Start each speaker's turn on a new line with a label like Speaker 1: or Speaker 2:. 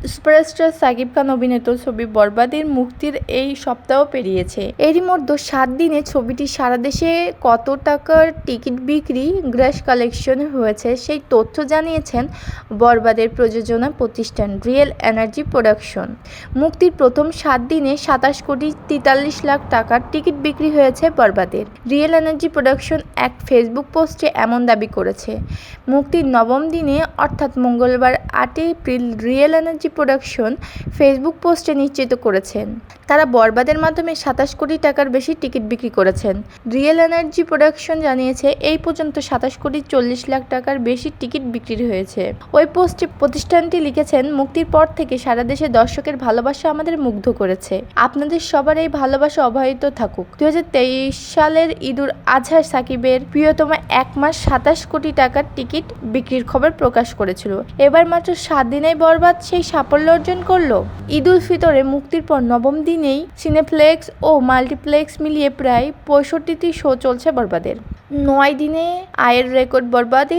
Speaker 1: Superstar Shakib Khan অভিনীত ছবি বরবাদের মুক্তির এই সপ্তাহ পেরিয়েছে। এরই মধ্যে 7 দিনে ছবিটি সারা দেশে কত টাকার টিকিট বিক্রি, গ্রস কালেকশন হয়েছে সেই তথ্য জানিয়েছেন বরবাদের প্রযোজনা প্রতিষ্ঠান রিয়েল এনার্জি প্রোডাকশন। মুক্তির প্রথম 7 দিনে 27 কোটি 43 লাখ টাকার টিকিট বিক্রি হয়েছে বরবাদের। রিয়েল এনার্জি প্রোডাকশন এক ফেসবুক পোস্টে এমন দাবি করেছে। মুক্তির নবম দিনে অর্থাৎ মঙ্গলবার 8 April real energy production Facebook পোস্টে নিশ্চিত করেছেন তারা বরবাদের মাধ্যমে 27 কোটি টাকার বেশি টিকিট বিক্রি করেছেন। রিয়েল এনার্জি প্রোডাকশন জানিয়েছে এই পর্যন্ত 27 কোটি 40 লাখ টাকার বেশি টিকিট বিক্রি হয়েছে। ওই পোস্টে প্রতিষ্ঠানটি লিখেছেন, মুক্তির পর থেকে সারা দেশে দর্শকের ভালোবাসা আমাদের মুগ্ধ করেছে। আপনাদের সবার এই ভালোবাসা অব্যাহত থাকুক। 2023 সালের ঈদুল আজহায় সাকিবের প্রিয়তম এক মাস 27 কোটি টাকার টিকিট বিক্রির খবর প্রকাশ করেছিল। এবার মাত্র 7 দিনেই বরবাদ সেই সাফল্য অর্জন করল। ঈদ উল ফিতরে মুক্তির পর নবম দিনেই সিনেপ্লেক্স ও মাল্টিপ্লেক্স মিলিয়ে প্রায় 65টি শো চলছে বরবাদের। 9 দিনে আয়ের রেকর্ড বরবাদ।